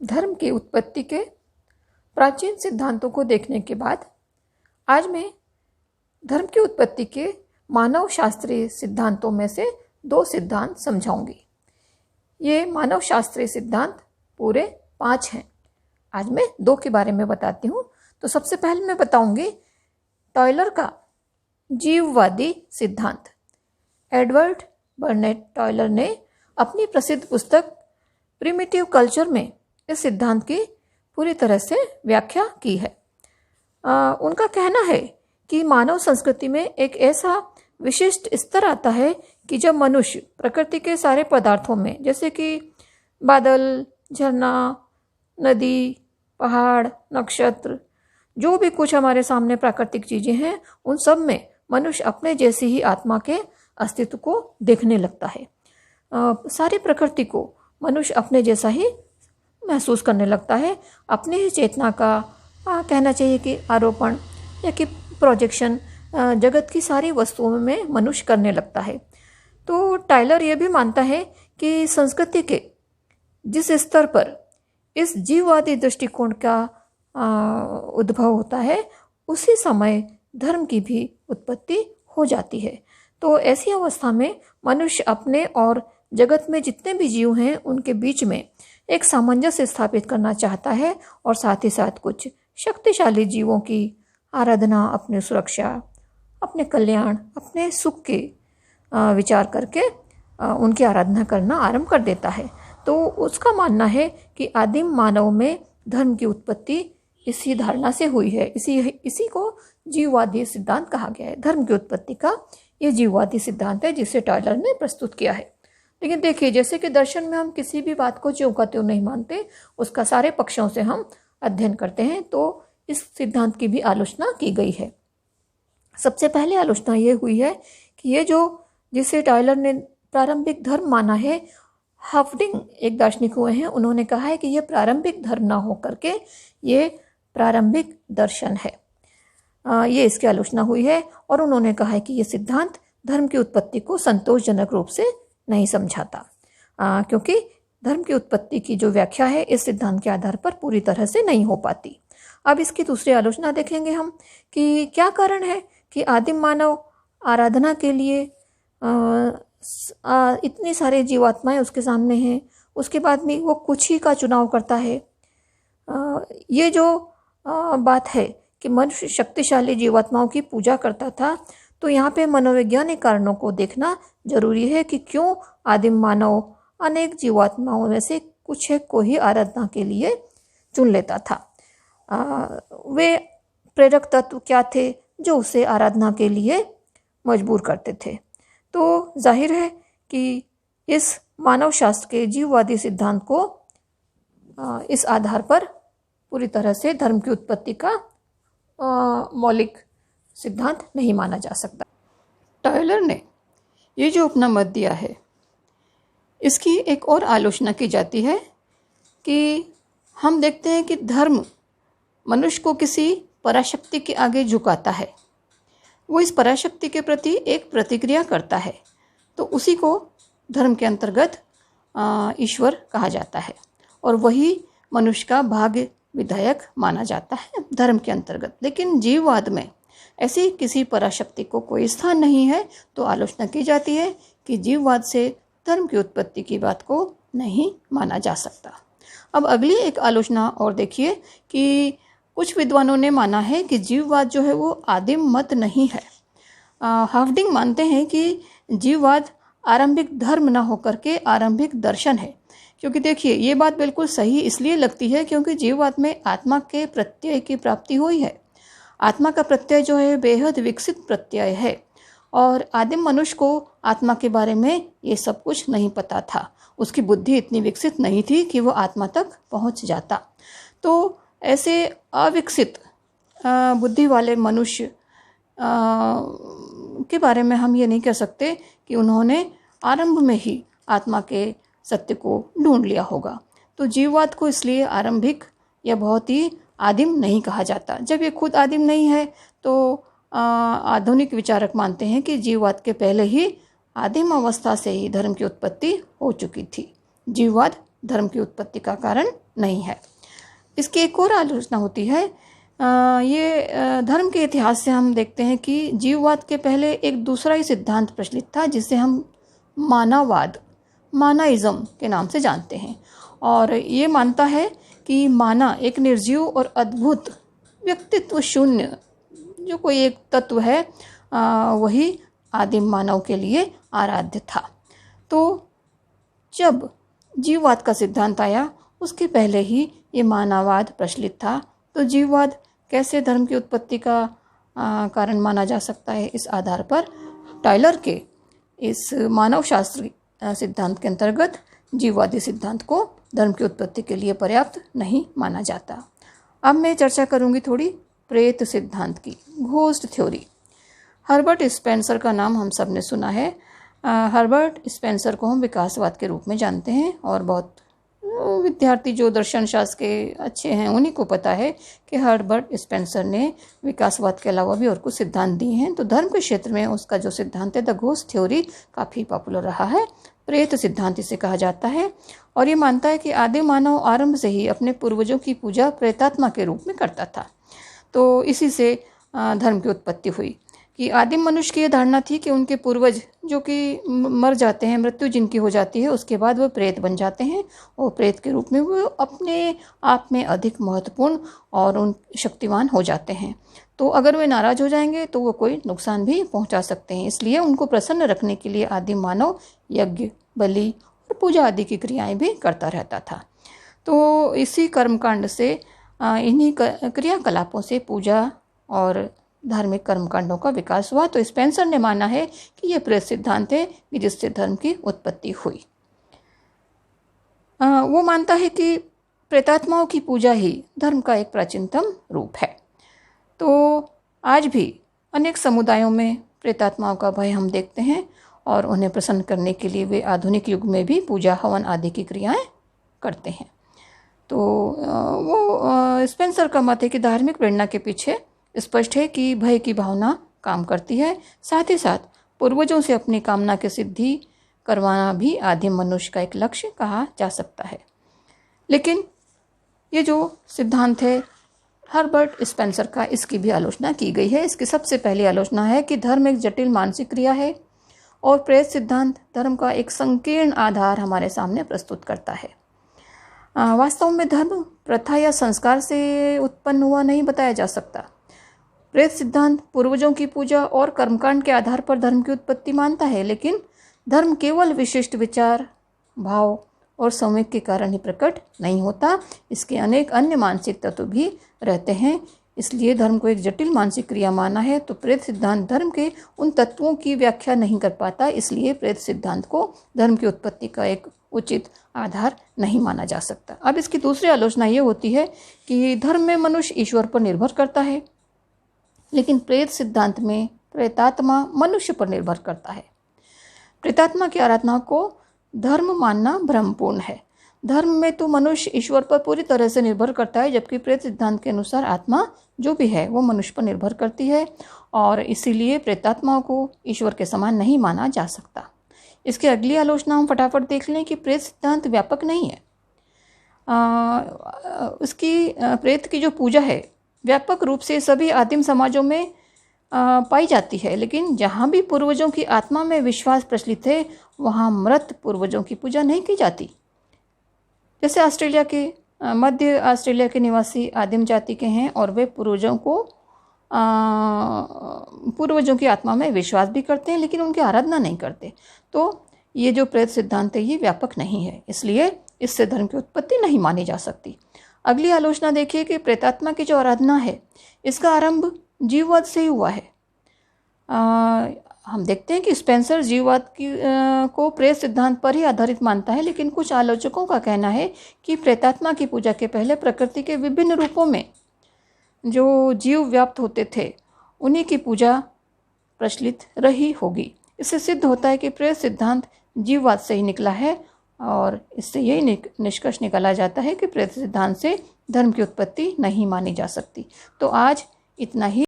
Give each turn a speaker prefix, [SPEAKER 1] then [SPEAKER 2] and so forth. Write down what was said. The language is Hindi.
[SPEAKER 1] धर्म की उत्पत्ति के प्राचीन सिद्धांतों को देखने के बाद आज मैं धर्म की उत्पत्ति के मानव शास्त्रीय सिद्धांतों में से 2 सिद्धांत समझाऊंगी। ये मानव शास्त्रीय सिद्धांत पूरे 5 हैं। आज मैं 2 के बारे में बताती हूँ। तो सबसे पहले मैं बताऊंगी टॉयलर का जीववादी सिद्धांत। एडवर्ड बर्नेट टॉयलर ने अपनी प्रसिद्ध पुस्तक प्रिमिटिव कल्चर में इस सिद्धांत की पूरी तरह से व्याख्या की है। उनका कहना है कि मानव संस्कृति में एक ऐसा विशिष्ट स्तर आता है कि जब मनुष्य प्रकृति के सारे पदार्थों में, जैसे कि बादल, झरना, नदी, पहाड़, नक्षत्र, जो भी कुछ हमारे सामने प्राकृतिक चीज़ें हैं, उन सब में मनुष्य अपने जैसी ही आत्मा के अस्तित्व को देखने लगता है। सारी प्रकृति को मनुष्य अपने जैसा ही महसूस करने लगता है। अपने ही चेतना का कहना चाहिए कि आरोपण या कि प्रोजेक्शन जगत की सारी वस्तुओं में मनुष्य करने लगता है। तो टायलर यह भी मानता है कि संस्कृति के जिस स्तर पर इस जीववादी दृष्टिकोण का उद्भव होता है, उसी समय धर्म की भी उत्पत्ति हो जाती है। तो ऐसी अवस्था में मनुष्य अपने और जगत में जितने भी जीव हैं उनके बीच में एक सामंजस्य स्थापित करना चाहता है और साथ ही साथ कुछ शक्तिशाली जीवों की आराधना, अपनी सुरक्षा, अपने कल्याण, अपने सुख के विचार करके उनकी आराधना करना आरंभ कर देता है। तो उसका मानना है कि आदिम मानव में धर्म की उत्पत्ति इसी धारणा से हुई है। इसी को जीववादी सिद्धांत कहा गया है। धर्म की उत्पत्ति का ये जीववादी सिद्धांत है जिसे टॉयलर ने प्रस्तुत किया है। लेकिन देखिए, जैसे कि दर्शन में हम किसी भी बात को ज्यों का त्यों नहीं मानते, उसका सारे पक्षों से हम अध्ययन करते हैं। तो इस सिद्धांत की भी आलोचना की गई है। सबसे पहले आलोचना ये हुई है कि ये जिसे टॉयलर ने प्रारंभिक धर्म माना है, हफडिंग एक दार्शनिक हुए हैं, उन्होंने कहा है कि यह प्रारंभिक धर्म ना हो करके ये प्रारंभिक दर्शन है। ये इसकी आलोचना हुई है और उन्होंने कहा है कि ये सिद्धांत धर्म की उत्पत्ति को संतोषजनक रूप से नहीं समझाता, क्योंकि धर्म की उत्पत्ति की जो व्याख्या है इस सिद्धांत के आधार पर पूरी तरह से नहीं हो पाती। अब इसकी दूसरी आलोचना देखेंगे हम कि क्या कारण है कि आदिम मानव आराधना के लिए इतनी सारे जीवात्माएं उसके सामने हैं, उसके बाद भी वो कुछ ही का चुनाव करता है। ये जो बात है कि मनुष्य शक्तिशाली जीवात्माओं की पूजा करता था, तो यहाँ पे मनोवैज्ञानिक कारणों को देखना जरूरी है कि क्यों आदिम मानव अनेक जीवात्माओं में से कुछ एक को ही आराधना के लिए चुन लेता था। वे प्रेरक तत्व क्या थे जो उसे आराधना के लिए मजबूर करते थे। तो जाहिर है कि इस मानव शास्त्र के जीववादी सिद्धांत को इस आधार पर पूरी तरह से धर्म की उत्पत्ति का मौलिक सिद्धांत नहीं माना जा सकता। टॉयलर ने ये जो अपना मत दिया है, इसकी एक और आलोचना की जाती है कि हम देखते हैं कि धर्म मनुष्य को किसी पराशक्ति के आगे झुकाता है। वो इस पराशक्ति के प्रति एक प्रतिक्रिया करता है, तो उसी को धर्म के अंतर्गत ईश्वर कहा जाता है और वही मनुष्य का भाग्य विधायक माना जाता है धर्म के अंतर्गत। लेकिन जीववाद में ऐसी किसी पराशक्ति को कोई स्थान नहीं है। तो आलोचना की जाती है कि जीववाद से धर्म की उत्पत्ति की बात को नहीं माना जा सकता। अब अगली एक आलोचना और देखिए कि कुछ विद्वानों ने माना है कि जीववाद जो है वो आदिम मत नहीं है। हाफडिंग मानते हैं कि जीववाद आरंभिक धर्म न होकर के आरंभिक दर्शन है। क्योंकि देखिए, ये बात बिल्कुल सही इसलिए लगती है क्योंकि जीववाद में आत्मा के प्रत्यय की प्राप्ति हुई है। आत्मा का प्रत्यय जो है बेहद विकसित प्रत्यय है और आदिम मनुष्य को आत्मा के बारे में ये सब कुछ नहीं पता था। उसकी बुद्धि इतनी विकसित नहीं थी कि वो आत्मा तक पहुंच जाता। तो ऐसे अविकसित बुद्धि वाले मनुष्य के बारे में हम ये नहीं कह सकते कि उन्होंने आरंभ में ही आत्मा के सत्य को ढूंढ लिया होगा। तो जीववाद को इसलिए आरंभिक या बहुत ही आदिम नहीं कहा जाता। जब ये खुद आदिम नहीं है तो आधुनिक विचारक मानते हैं कि जीववाद के पहले ही आदिम अवस्था से ही धर्म की उत्पत्ति हो चुकी थी। जीववाद धर्म की उत्पत्ति का कारण नहीं है। इसकी एक और आलोचना होती है। ये धर्म के इतिहास से हम देखते हैं कि जीववाद के पहले एक दूसरा ही सिद्धांत प्रचलित था जिसे हम मानववाद, मानाइज्म के नाम से जानते हैं। और ये मानता है कि माना एक निर्जीव और अद्भुत व्यक्तित्व शून्य जो कोई एक तत्व है, वही आदिम मानव के लिए आराध्य था। तो जब जीववाद का सिद्धांत आया उसके पहले ही ये मानववाद प्रचलित था। तो जीववाद कैसे धर्म की उत्पत्ति का कारण माना जा सकता है, इस आधार पर टायलर के इस मानव शास्त्री सिद्धांत के अंतर्गत जीववादी सिद्धांत को धर्म की उत्पत्ति के लिए पर्याप्त नहीं माना जाता। अब मैं चर्चा करूंगी थोड़ी प्रेत सिद्धांत की, घोस्ट थ्योरी। हर्बर्ट स्पेंसर का नाम हम सब ने सुना है। हर्बर्ट स्पेंसर को हम विकासवाद के रूप में जानते हैं और बहुत विद्यार्थी जो दर्शन शास्त्र के अच्छे हैं उन्हीं को पता है कि हर्बर्ट स्पेंसर ने विकासवाद के अलावा भी और कुछ सिद्धांत दिए हैं। तो धर्म के क्षेत्र में उसका जो सिद्धांत है द घोस्ट थ्योरी काफ़ी पॉपुलर रहा है। प्रेत सिद्धांत इसे कहा जाता है और ये मानता है कि आदि मानव आरंभ से ही अपने पूर्वजों की पूजा प्रेतात्मा के रूप में करता था। तो इसी से धर्म की उत्पत्ति हुई कि आदिम मनुष्य की ये धारणा थी कि उनके पूर्वज जो कि मर जाते हैं, मृत्यु जिनकी हो जाती है, उसके बाद वो प्रेत बन जाते हैं और प्रेत के रूप में वो अपने आप में अधिक महत्वपूर्ण और उन शक्तिवान हो जाते हैं। तो अगर वे नाराज हो जाएंगे तो वो कोई नुकसान भी पहुंचा सकते हैं। इसलिए उनको प्रसन्न रखने के लिए आदिम मानव यज्ञ, बलि और पूजा आदि की क्रियाएं भी करता रहता था। तो इसी कर्मकांड से, इन्हीं क्रियाकलापों से पूजा और धार्मिक कर्मकांडों का विकास हुआ। तो स्पेंसर ने माना है कि यह प्रेत सिद्धांत है कि जिससे धर्म की उत्पत्ति हुई। वो मानता है कि प्रेतात्माओं की पूजा ही धर्म का एक प्राचीनतम रूप है। तो आज भी अनेक समुदायों में प्रेतात्माओं का भय हम देखते हैं और उन्हें प्रसन्न करने के लिए वे आधुनिक युग में भी पूजा, हवन आदि की क्रियाएं करते हैं। तो वो स्पेंसर का मत है कि धार्मिक प्रेरणा के पीछे स्पष्ट है कि भय की भावना काम करती है। साथ ही साथ पूर्वजों से अपनी कामना की सिद्धि करवाना भी आदिम मनुष्य का एक लक्ष्य कहा जा सकता है। लेकिन ये जो सिद्धांत है हर्बर्ट स्पेंसर का, इसकी भी आलोचना की गई है। इसकी सबसे पहली आलोचना है कि धर्म एक जटिल मानसिक क्रिया है और प्रेत सिद्धांत धर्म का एक संकीर्ण आधार हमारे सामने प्रस्तुत करता है। वास्तव में धर्म प्रथा या संस्कार से उत्पन्न हुआ नहीं बताया जा सकता। प्रेत सिद्धांत पूर्वजों की पूजा और कर्मकांड के आधार पर धर्म की उत्पत्ति मानता है, लेकिन धर्म केवल विशिष्ट विचार, भाव और संवेग के कारण ही प्रकट नहीं होता। इसके अनेक अन्य मानसिक तत्व भी रहते हैं। इसलिए धर्म को एक जटिल मानसिक क्रिया माना है। तो प्रेत सिद्धांत धर्म के उन तत्वों की व्याख्या नहीं कर पाता। इसलिए प्रेत सिद्धांत को धर्म की उत्पत्ति का एक उचित आधार नहीं माना जा सकता। अब इसकी दूसरी आलोचना ये होती है कि धर्म में मनुष्य ईश्वर पर निर्भर करता है, लेकिन प्रेत सिद्धांत में प्रेतात्मा मनुष्य पर निर्भर करता है। प्रेतात्मा की आराधना को धर्म मानना भ्रमपूर्ण है। धर्म में तो मनुष्य ईश्वर पर पूरी तरह से निर्भर करता है, जबकि प्रेत सिद्धांत के अनुसार आत्मा जो भी है वो मनुष्य पर निर्भर करती है और इसीलिए प्रेतात्माओं को ईश्वर के समान नहीं माना जा सकता। इसकी अगली आलोचना हम फटाफट देख लें कि प्रेत सिद्धांत व्यापक नहीं है। उसकी प्रेत की जो पूजा है व्यापक रूप से सभी आदिम समाजों में पाई जाती है, लेकिन जहाँ भी पूर्वजों की आत्मा में विश्वास प्रचलित है वहाँ मृत पूर्वजों की पूजा नहीं की जाती। जैसे ऑस्ट्रेलिया के मध्य ऑस्ट्रेलिया के निवासी आदिम जाति के हैं और वे पूर्वजों की आत्मा में विश्वास भी करते हैं, लेकिन उनकी आराधना नहीं करते। तो ये जो प्रेत सिद्धांत है ये व्यापक नहीं है, इसलिए इससे धर्म की उत्पत्ति नहीं मानी जा सकती। अगली आलोचना देखिए कि प्रेतात्मा की जो आराधना है इसका आरंभ जीववाद से ही हुआ है। हम देखते हैं कि स्पेंसर जीववाद को प्रेत सिद्धांत पर ही आधारित मानता है, लेकिन कुछ आलोचकों का कहना है कि प्रेतात्मा की पूजा के पहले प्रकृति के विभिन्न रूपों में जो जीव व्याप्त होते थे उन्हीं की पूजा प्रचलित रही होगी। इससे सिद्ध होता है कि प्रेत सिद्धांत जीववाद से ही निकला है और इससे यही निष्कर्ष निकाला जाता है कि प्रेत सिद्धांत से धर्म की उत्पत्ति नहीं मानी जा सकती। तो आज इतना ही।